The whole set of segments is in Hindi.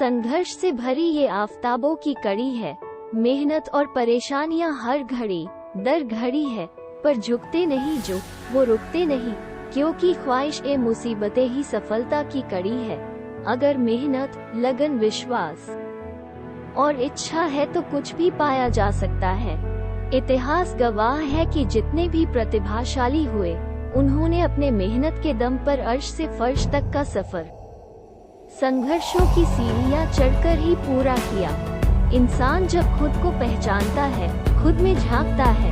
संघर्ष से भरी ये आफताबों की कड़ी है। मेहनत और परेशानियां हर घड़ी दर घड़ी है, पर झुकते नहीं जो, वो रुकते नहीं, क्योंकि ख्वाहिश ए मुसीबतें ही सफलता की कड़ी है। अगर मेहनत, लगन, विश्वास और इच्छा है तो कुछ भी पाया जा सकता है। इतिहास गवाह है कि जितने भी प्रतिभाशाली हुए, उन्होंने अपने मेहनत के दम पर अर्श से फर्श तक का सफर संघर्षों की सीढ़ियां चढ़कर ही पूरा किया। इंसान जब खुद को पहचानता है, खुद में झांकता है,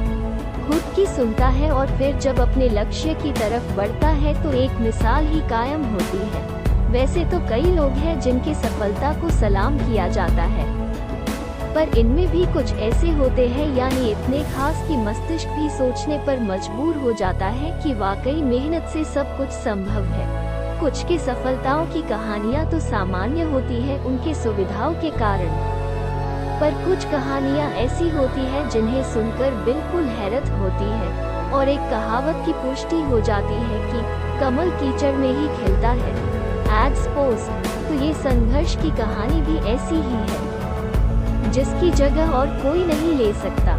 खुद की सुनता है और फिर जब अपने लक्ष्य की तरफ बढ़ता है तो एक मिसाल ही कायम होती है। वैसे तो कई लोग हैं जिनकी सफलता को सलाम किया जाता है, पर इनमें भी कुछ ऐसे होते हैं यानी इतने खास कि मस्तिष्क भी सोचने पर मजबूर हो जाता है कि वाकई मेहनत से सब कुछ संभव है। कुछ की सफलताओं की कहानियां तो सामान्य होती है उनके सुविधाओं के कारण, पर कुछ कहानियां ऐसी होती है जिन्हें सुनकर बिल्कुल हैरत होती है और एक कहावत की पुष्टि हो जाती है कि कमल कीचड़ में ही खिलता है। एड्स पोस्ट तो ये संघर्ष की कहानी भी ऐसी ही है जिसकी जगह और कोई नहीं ले सकता।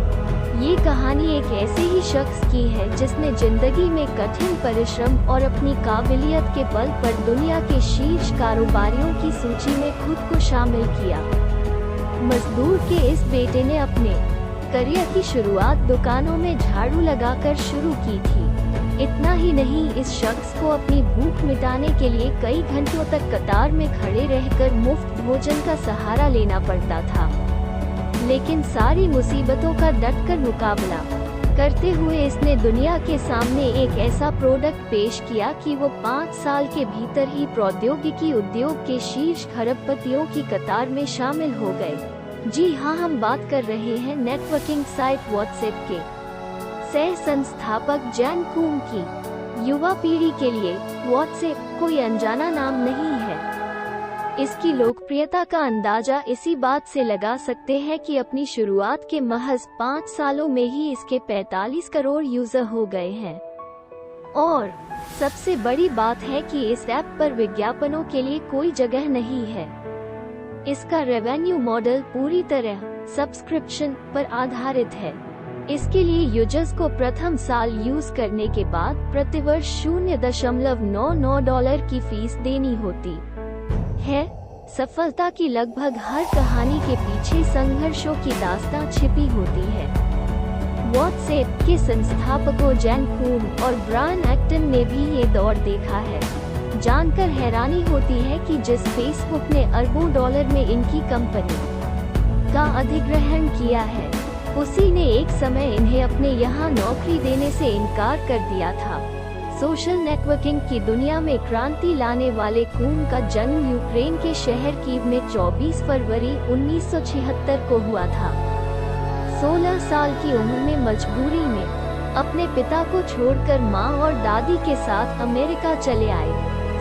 ये कहानी एक ऐसे ही शख्स की है जिसने जिंदगी में कठिन परिश्रम और अपनी काबिलियत के बल पर दुनिया के शीर्ष कारोबारियों की सूची में खुद को शामिल किया। मजदूर के इस बेटे ने अपने करियर की शुरुआत दुकानों में झाड़ू लगाकर शुरू की थी। इतना ही नहीं, इस शख्स को अपनी भूख मिटाने के लिए कई घंटों तक कतार में खड़े रहकर मुफ्त भोजन का सहारा लेना पड़ता था। लेकिन सारी मुसीबतों का डटकर मुकाबला करते हुए इसने दुनिया के सामने एक ऐसा प्रोडक्ट पेश किया कि वो 5 साल के भीतर ही प्रौद्योगिकी उद्योग के शीर्ष खरबपतियों की कतार में शामिल हो गए। जी हाँ, हम बात कर रहे हैं नेटवर्किंग साइट व्हाट्सएप के सह संस्थापक जैन कूम की। युवा पीढ़ी के लिए व्हाट्सएप कोई अनजाना नाम नहीं है। इसकी लोकप्रियता का अंदाजा इसी बात से लगा सकते हैं कि अपनी शुरुआत के महज 5 सालों में ही इसके 45 करोड़ यूजर हो गए हैं। और सबसे बड़ी बात है कि इस ऐप पर विज्ञापनों के लिए कोई जगह नहीं है। इसका रेवेन्यू मॉडल पूरी तरह सब्सक्रिप्शन पर आधारित है। इसके लिए यूजर्स को प्रथम साल यूज करने के बाद प्रतिवर्ष $0.99 की फीस देनी होती है। सफलता की लगभग हर कहानी के पीछे संघर्षों की दास्तां छिपी होती है। व्हाट्सएप के संस्थापकों जैन कूम और ब्रायन एक्टन ने भी ये दौर देखा है। जानकर हैरानी होती है कि जिस फेसबुक ने अरबों डॉलर में इनकी कंपनी का अधिग्रहण किया है, उसी ने एक समय इन्हें अपने यहाँ नौकरी देने से इनकार कर दिया था। सोशल नेटवर्किंग की दुनिया में क्रांति लाने वाले कूम का जन्म यूक्रेन के शहर कीव में 24 फरवरी 1976 को हुआ था। 16 साल की उम्र में मजबूरी में अपने पिता को छोड़कर मां और दादी के साथ अमेरिका चले आए।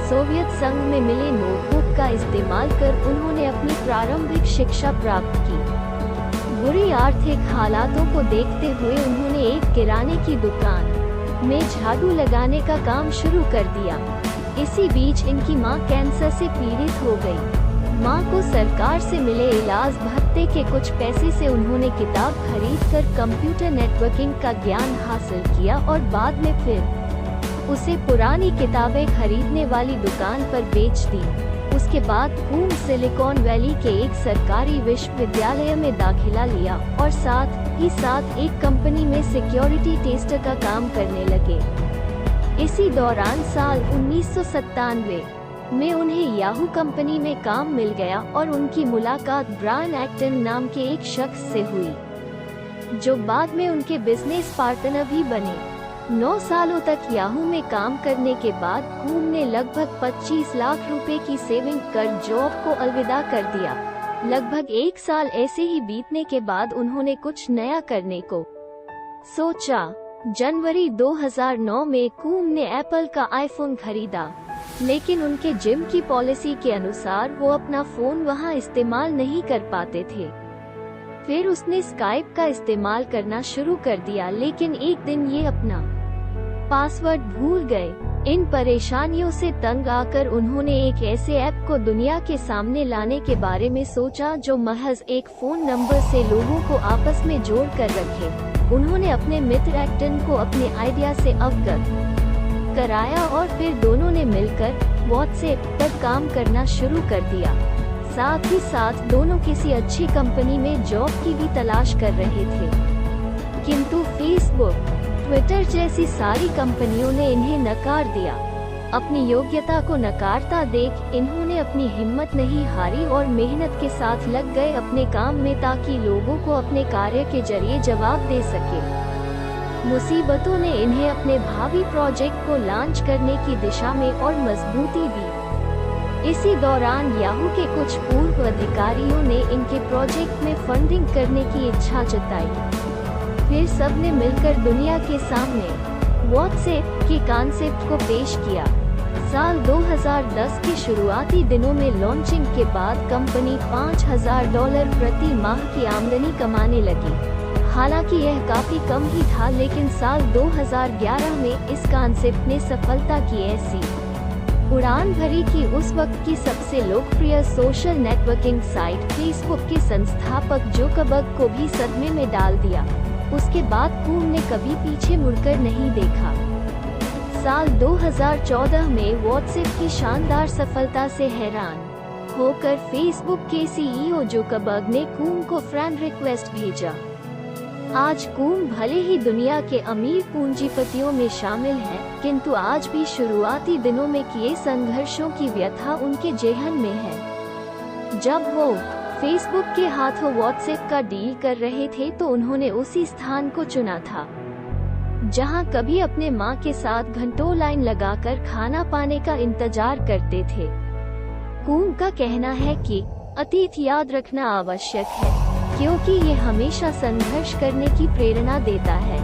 सोवियत संघ में मिले नोटबुक का इस्तेमाल कर उन्होंने अपनी प्रारंभिक शिक्षा प्राप्त की। बुरी आर्थिक हालातों को देखते हुए उन्होंने एक किराने की दुकान में झाड़ू लगाने का काम शुरू कर दिया। इसी बीच इनकी मां कैंसर से पीड़ित हो गई। मां को सरकार से मिले इलाज भत्ते के कुछ पैसे से उन्होंने किताब खरीदकर कंप्यूटर नेटवर्किंग का ज्ञान हासिल किया और बाद में फिर उसे पुरानी किताबें खरीदने वाली दुकान पर बेच दी। उसके बाद कूम सिलिकॉन वैली के एक सरकारी विश्वविद्यालय में दाखिला लिया और साथ ही साथ एक कंपनी में सिक्योरिटी टेस्टर का काम करने लगे। इसी दौरान साल 1997 में उन्हें याहू कंपनी में काम मिल गया और उनकी मुलाकात ब्रायन एक्टन नाम के एक शख्स से हुई, जो बाद में उनके बिजनेस पार्टनर भी बने। 9 सालों तक याहू में काम करने के बाद कूम ने लगभग 25 लाख रुपए की सेविंग कर जॉब को अलविदा कर दिया। लगभग 1 साल ऐसे ही बीतने के बाद उन्होंने कुछ नया करने को सोचा। जनवरी 2009 में कूम ने एप्पल का आईफोन खरीदा, लेकिन उनके जिम की पॉलिसी के अनुसार वो अपना फोन वहां इस्तेमाल नहीं कर पाते थे। फिर उसने स्काइप का इस्तेमाल करना शुरू कर दिया, लेकिन एक दिन ये अपना पासवर्ड भूल गए। इन परेशानियों से तंग आकर उन्होंने एक ऐसे ऐप को दुनिया के सामने लाने के बारे में सोचा जो महज एक फोन नंबर से लोगों को आपस में जोड़ कर रखे। उन्होंने अपने मित्र एक्टन को अपने आइडिया से अवगत कराया और फिर दोनों ने मिलकर व्हाट्सएप पर काम करना शुरू कर दिया। साथ ही साथ दोनों किसी अच्छी कंपनी में जॉब की भी तलाश कर रहे थे, किंतु फेसबुक, ट्विटर जैसी सारी कंपनियों ने इन्हें नकार दिया। अपनी योग्यता को नकारता देख इन्होंने अपनी हिम्मत नहीं हारी और मेहनत के साथ लग गए अपने काम में, ताकि लोगों को अपने कार्य के जरिए जवाब दे सके। मुसीबतों ने इन्हें अपने भावी प्रोजेक्ट को लॉन्च करने की दिशा में और मजबूती दी। इसी दौरान याहू के कुछ पूर्व अधिकारियों ने इनके प्रोजेक्ट में फंडिंग करने की इच्छा जताई। फिर सबने मिलकर दुनिया के सामने व्हाट्सएप के कॉन्सेप्ट को पेश किया। साल 2010 के शुरुआती दिनों में लॉन्चिंग के बाद कंपनी $5000 प्रति माह की आमदनी कमाने लगी। हालांकि यह काफी कम ही था, लेकिन साल 2011 में इस कॉन्सेप्ट ने सफलता की ऐसी उड़ान भरी कि उस वक्त की सबसे लोकप्रिय सोशल नेटवर्किंग साइट फेसबुक के संस्थापक जुकरबर्ग को भी सदमे में डाल दिया। उसके बाद कूम ने कभी पीछे मुड़कर नहीं देखा। साल 2014 में व्हाट्सएप की शानदार सफलता से हैरान होकर फेसबुक के सीईओ जुकरबर्ग ने कूम को फ्रेंड रिक्वेस्ट भेजा। आज कूम भले ही दुनिया के अमीर पूंजीपतियों में शामिल है, किंतु आज भी शुरुआती दिनों में किए संघर्षों की व्यथा उनके जेहन में है। जब वो फेसबुक के हाथों व्हाट्सएप का डील कर रहे थे तो उन्होंने उसी स्थान को चुना था जहां कभी अपने मां के साथ घंटों लाइन लगाकर खाना पाने का इंतजार करते थे। कूम का कहना है कि अतीत याद रखना आवश्यक है, क्योंकि ये हमेशा संघर्ष करने की प्रेरणा देता है।